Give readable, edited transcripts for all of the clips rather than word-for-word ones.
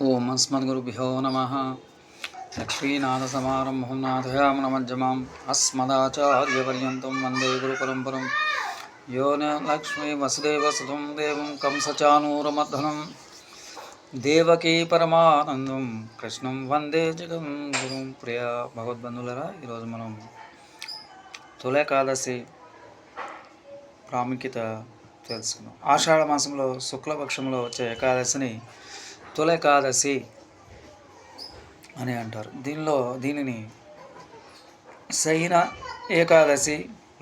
ఓం అస్మద్గురుభ్యో నమః. లక్ష్మీనాథసమారంభం నాథయామునమధ్యమాం అస్మదాచార్యపర్యంతం వందే గురుపరంపరం. యో న లక్ష్మీ వసుదేవసుతం దేవం కంసచానూరమర్దనం దేవకీ పరమానందం కృష్ణం వందే జగం గురుం. ప్రియ భగవద్బంధువులరా, ఈరోజు మనం తొలి ఏకాదశి ప్రాముఖ్యత తెలుసుకున్నాం. ఆషాఢ మాసంలో శుక్లపక్షంలో వచ్చే ఏకాదశిని తొలి ఏకాదశి అని అంటారు. దీనిని శయన ఏకాదశి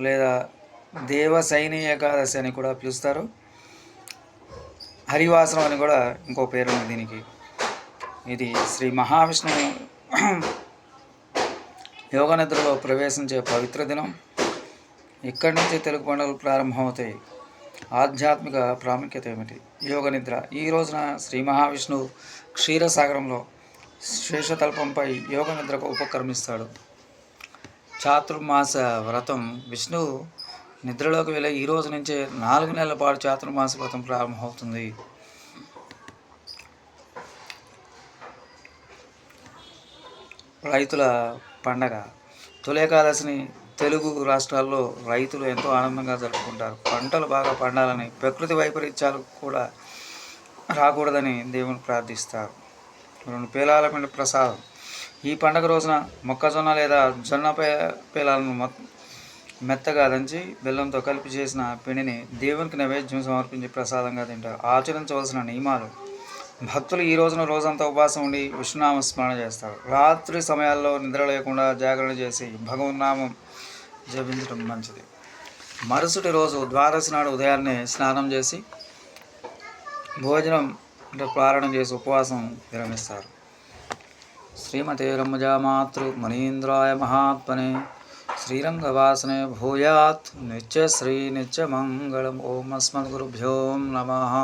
లేదా దేవశయని ఏకాదశి అని కూడా పిలుస్తారు. హరివాసనం అని కూడా ఇంకో పేరు ఉంది దీనికి. ఇది శ్రీ మహావిష్ణువు యోగ నిద్రలో ప్రవేశించే పవిత్ర దినం. ఇక్కడి నుంచి తెలుగు పండుగలు ప్రారంభమవుతాయి. ఆధ్యాత్మిక ప్రాముఖ్యత ఏమిటి? యోగ నిద్ర. ఈ రోజున శ్రీ మహావిష్ణువు క్షీరసాగరంలో శేషతల్పంపై యోగ నిద్రకు ఉపక్రమిస్తాడు. చాతుర్మాస వ్రతం. విష్ణువు నిద్రలోకి వెళ్ళే ఈ రోజు నుంచే 4 నెలల పాటు చాతుర్మాస వ్రతం ప్రారంభమవుతుంది. రైతుల పండగ. తొలి ఏకాదశిని తెలుగు రాష్ట్రాల్లో రైతులు ఎంతో ఆనందంగా జరుపుకుంటారు. పంటలు బాగా పండాలని, ప్రకృతి వైపరీత్యాలు కూడా రాకూడదని దేవుని ప్రార్థిస్తారు. 2 పేలాల పిండి ప్రసాదం. ఈ పండగ రోజున మొక్కజొన్న లేదా జొన్న పేలాలను మెత్తగా దంచి బెల్లంతో కలిపి చేసిన పిండిని దేవునికి నైవేద్యం సమర్పించి ప్రసాదంగా తింటారు. ఆచరించవలసిన నియమాలు. భక్తులు ఈ రోజున రోజంతా ఉపవాసం ఉండి విష్ణునామ స్మరణ చేస్తారు. రాత్రి సమయాల్లో నిద్ర లేకుండా జాగరణ చేసి భగవన్నామం జపించడం మంచిది. మరుసటి రోజు ద్వాదశి నాడు ఉదయాన్నే స్నానం చేసి భోజనం ప్రారంభం చేసి ఉపవాసం విరమిస్తారు. శ్రీమతే రమ్మజామాతృ మునీంద్రాయ మహాత్మనే శ్రీరంగవాసనే భూయాత్ నిత్యశ్రీ నిత్యమంగళం. ఓం అస్మద్గురుభ్యో నమః.